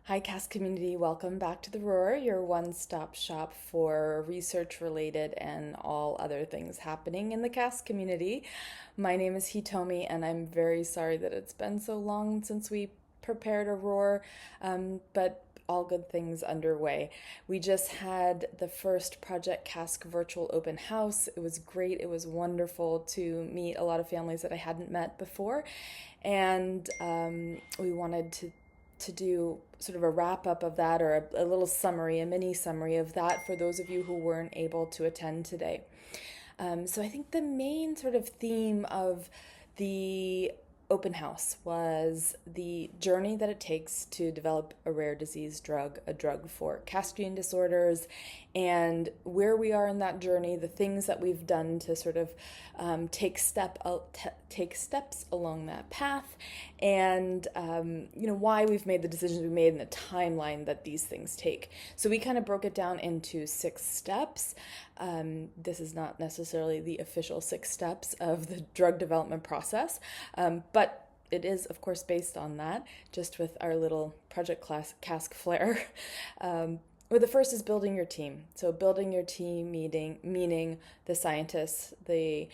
Hi, CASK community. Welcome back to the Roar, your one-stop shop for research-related and all other things happening in the CASK community. My name is Hitomi, and I'm very sorry that it's been so long since we prepared a Roar, but all good things underway. We just had the first Project CASK virtual open house. It was great. It was wonderful to meet a lot of families that I hadn't met before, and we wanted to do sort of a wrap up of that, or a little summary, a mini summary of that for those of you who weren't able to attend today. So I think the main sort of theme of the open house was the journey that it takes to develop a rare disease drug, a drug for CASK gene disorders, and where we are in that journey, the things that we've done to sort of take steps along that path, and why we've made the decisions we made and the timeline that these things take. So we kind of broke it down into 6 steps. This is not necessarily the official 6 steps of the drug development process, but it is, of course, based on that, just with our little Project CASK flair. Well, the first is building your team. So building your team, meaning the scientists, the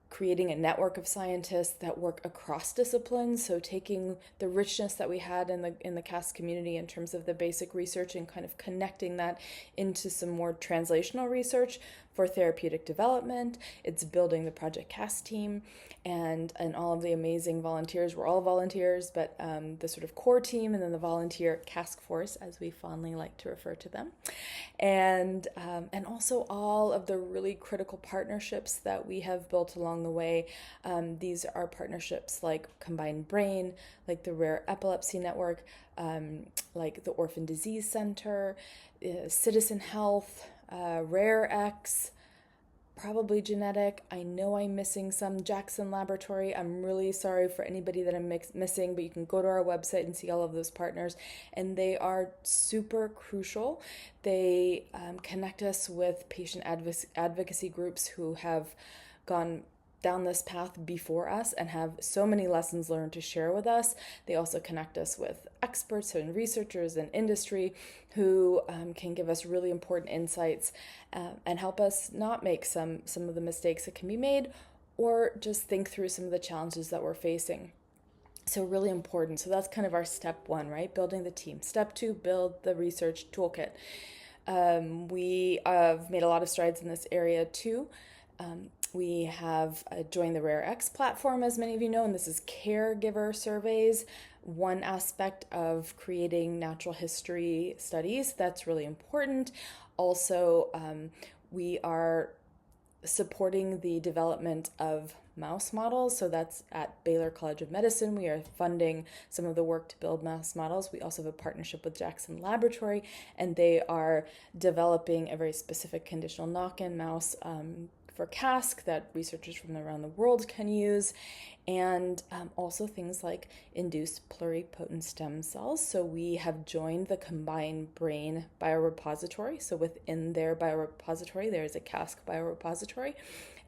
creating a network of scientists that work across disciplines. So taking the richness that we had in the CASK community in terms of the basic research and kind of connecting that into some more translational research for therapeutic development. It's building the Project CASK team and all of the amazing volunteers. We're all volunteers, but the sort of core team and then the volunteer CASK force, as we fondly like to refer to them. And also all of the really critical partnerships that we have built along the way. These are partnerships like Combined Brain, like the Rare Epilepsy Network, like the Orphan Disease Center, Citizen Health, Rare X, probably genetic. I know I'm missing some. Jackson Laboratory. I'm really sorry for anybody that I'm missing, but you can go to our website and see all of those partners, and they are super crucial. They connect us with patient advocacy groups who have gone down this path before us and have so many lessons learned to share with us. They also connect us with experts and researchers and industry who can give us really important insights and help us not make some of the mistakes that can be made, or just think through some of the challenges that we're facing. So really important. So that's kind of our step 1, right? Building the team. Step 2, build the research toolkit. We have made a lot of strides in this area too. We have joined the RareX platform, as many of you know, and this is caregiver surveys, one aspect of creating natural history studies that's really important. Also, we are supporting the development of mouse models. So that's at Baylor College of Medicine. We are funding some of the work to build mouse models. We also have a partnership with Jackson Laboratory, and they are developing a very specific conditional knock-in mouse for CASK that researchers from around the world can use, and also things like induced pluripotent stem cells. So we have joined the Combined Brain biorepository. So within their biorepository, there is a CASK biorepository.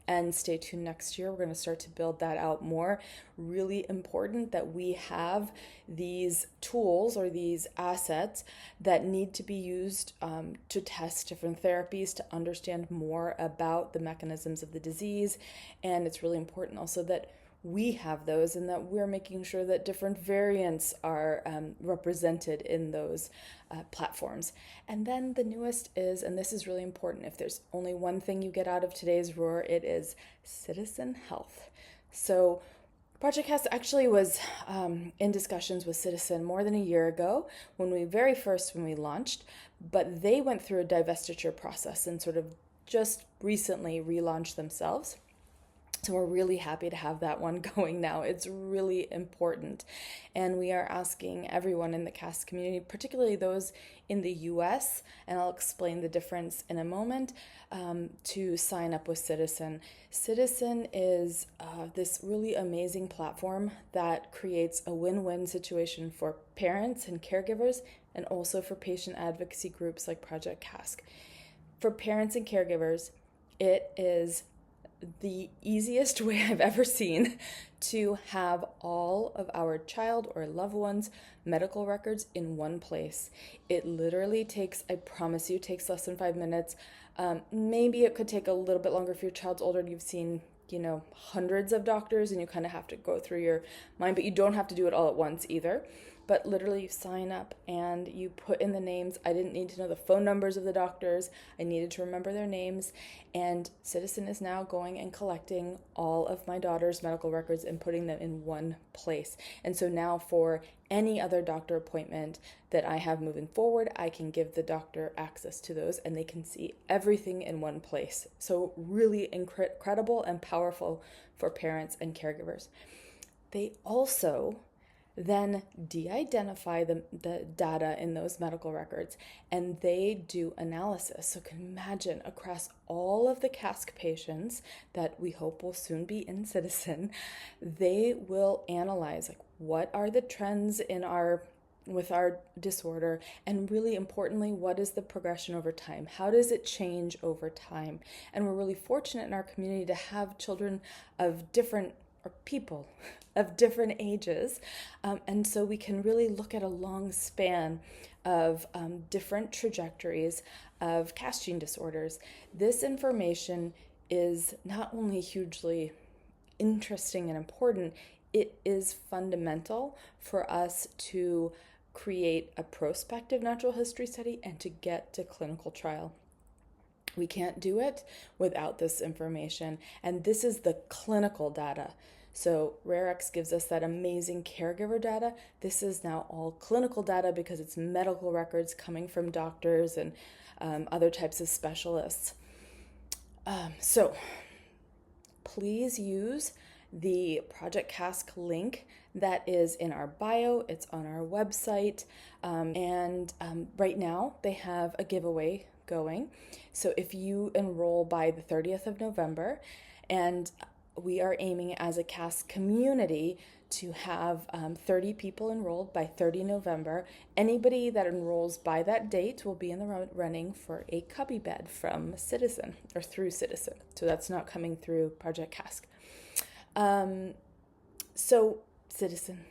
And stay tuned next year. We're going to start to build that out more. Really important that we have these tools or these assets that need to be used to test different therapies, to understand more about the mechanisms of the disease. And it's really important also that we have those and that we're making sure that different variants are represented in those platforms. And then the newest is, and this is really important, if there's only one thing you get out of today's Roar, it is Citizen Health. So Project CASK actually was in discussions with Citizen more than a year ago when we launched, but they went through a divestiture process and sort of just recently relaunched themselves. So we're really happy to have that one going now. It's really important. And we are asking everyone in the CASK community, particularly those in the US, and I'll explain the difference in a moment, to sign up with Citizen. Citizen is this really amazing platform that creates a win-win situation for parents and caregivers, and also for patient advocacy groups like Project CASK. For parents and caregivers, it is the easiest way I've ever seen to have all of our child or loved ones' medical records in one place. It literally takes, I promise you, takes less than 5 minutes. Maybe it could take a little bit longer if your child's older and you've seen, hundreds of doctors and you kind of have to go through your mind, but you don't have to do it all at once either. But literally, you sign up and you put in the names. I didn't need to know the phone numbers of the doctors. I needed to remember their names. And Citizen is now going and collecting all of my daughter's medical records and putting them in one place. And so now for any other doctor appointment that I have moving forward, I can give the doctor access to those and they can see everything in one place. So really incredible and powerful for parents and caregivers. They also then de-identify the data in those medical records and they do analysis. So can you imagine across all of the CASK patients that we hope will soon be in Citizen, they will analyze like what are the trends with our disorder, and really importantly, what is the progression over time? How does it change over time? And we're really fortunate in our community to have children of different, or people of different ages. And so we can really look at a long span of different trajectories of CASK gene disorders. This information is not only hugely interesting and important, it is fundamental for us to create a prospective natural history study and to get to clinical trial. We can't do it without this information, and this is the clinical data. So RareX gives us that amazing caregiver data. This is now all clinical data because it's medical records coming from doctors and other types of specialists. So please use the Project CASK link that is in our bio. It's on our website. And right now they have a giveaway going. So if you enroll by the 30th of November, and we are aiming as a CASK community to have 30 people enrolled by 30 November. Anybody that enrolls by that date will be in the running for a cubby bed from Citizen or through Citizen. So that's not coming through Project CASK. So Citizen,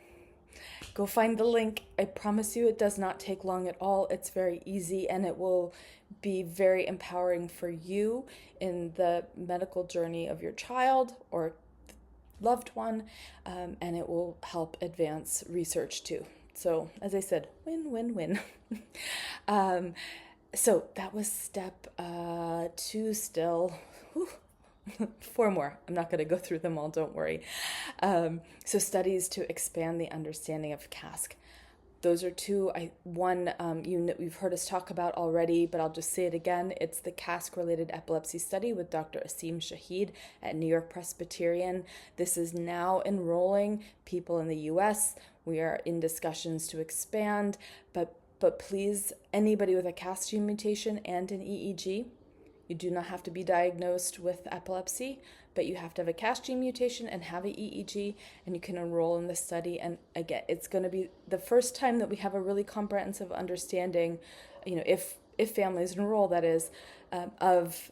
go find the link. I promise you it does not take long at all. It's very easy and it will be very empowering for you in the medical journey of your child or loved one, and it will help advance research too. So as I said, win, win, win. So that was step 2 still. Whew. 4 more. I'm not going to go through them all, don't worry. So studies to expand the understanding of CASK. Those are 2. One you've heard us talk about already, but I'll just say it again. It's the CASK-related epilepsy study with Dr. Asim Shahid at New York Presbyterian. This is now enrolling people in the U.S. We are in discussions to expand, but please, anybody with a CASK gene mutation and an EEG, you do not have to be diagnosed with epilepsy, but you have to have a CASK gene mutation and have an EEG, and you can enroll in this study. And again, it's going to be the first time that we have a really comprehensive understanding, if families enroll, that is, of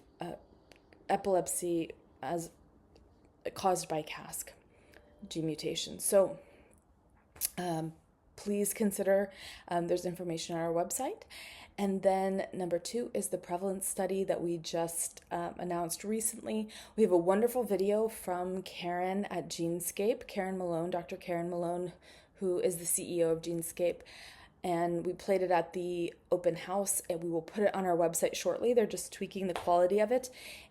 epilepsy as caused by CASK gene mutation. So please consider, there's information on our website. And then number 2 is the prevalence study that we just announced recently. We have a wonderful video from Karen at GeneScape, Karen Malone, Dr. Karen Malone, who is the CEO of GeneScape. And we played it at the open house, and we will put it on our website shortly. They're just tweaking the quality of it.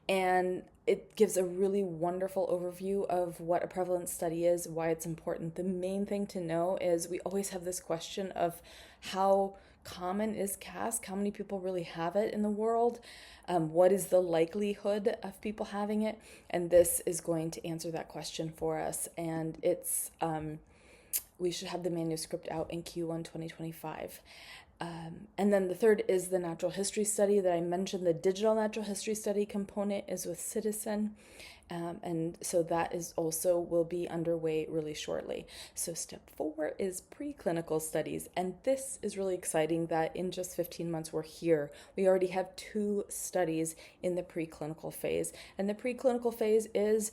And it gives a really wonderful overview of what a prevalence study is, why it's important. The main thing to know is we always have this question of how common is CASK? How many people really have it in the world? What is the likelihood of people having it? And this is going to answer that question for us. And it's we should have the manuscript out in Q1 2025. And then the third is the natural history study that I mentioned. The digital natural history study component is with Citizen. And so that is also will be underway really shortly. So step 4 is preclinical studies. And this is really exciting that in just 15 months we're here. We already have 2 studies in the preclinical phase. And the preclinical phase is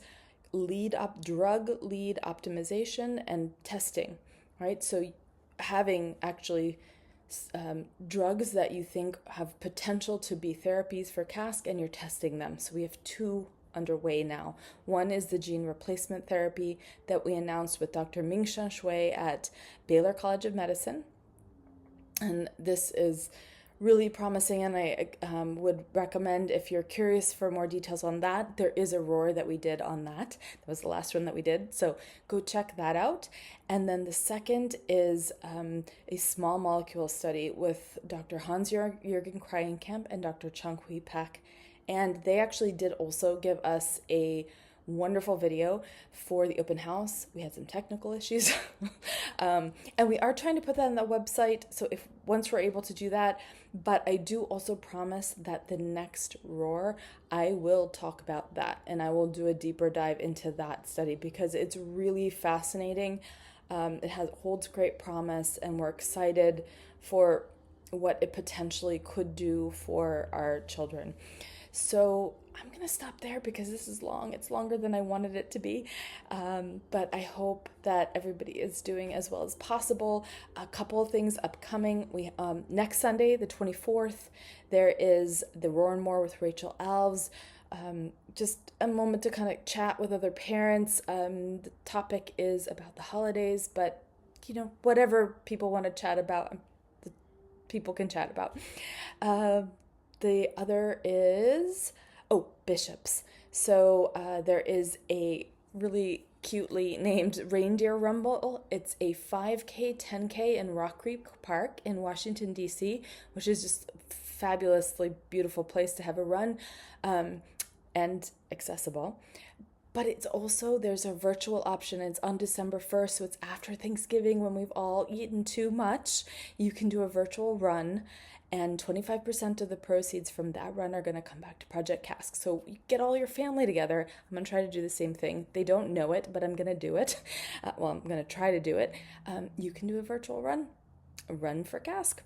drug lead optimization and testing, right? So having actually drugs that you think have potential to be therapies for CASK, and you're testing them. So we have 2 underway now. One is the gene replacement therapy that we announced with Dr. Mingshan Shui at Baylor College of Medicine. And this is really promising, and I would recommend, if you're curious for more details on that, there is a roar that we did on that. That was the last one that we did, so go check that out. And then the second is a small molecule study with Dr. Hans-Jürgen Kreienkamp and Dr. Chung-Hui Pak, and they actually did also give us a wonderful video for the open house. We had some technical issues and we are trying to put that on the website, so if once we're able to do that. But I do also promise that the next roar I will talk about that, and I will do a deeper dive into that study because it's really fascinating. It holds great promise, and we're excited for what it potentially could do for our children. So I'm going to stop there because this is long. It's longer than I wanted it to be. But I hope that everybody is doing as well as possible. A couple of things upcoming. We next Sunday, the 24th, there is the Roar and More with Rachel Alves. Just a moment to kind of chat with other parents. The topic is about the holidays, but whatever people want to chat about, people can chat about. The other is, bishops. So there is a really cutely named Reindeer Rumble. It's a 5K, 10K in Rock Creek Park in Washington, D.C., which is just a fabulously beautiful place to have a run, and accessible. But it's also, there's a virtual option. It's on December 1st, so it's after Thanksgiving when we've all eaten too much. You can do a virtual run, and 25% of the proceeds from that run are going to come back to Project CASK. So you get all your family together. I'm going to try to do the same thing. They don't know it, but I'm going to do it. I'm going to try to do it. You can do a virtual run, a run for CASK.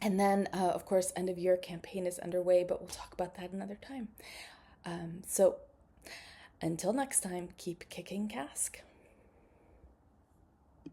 And then, of course, end of year campaign is underway, but we'll talk about that another time. So until next time, keep kicking CASK.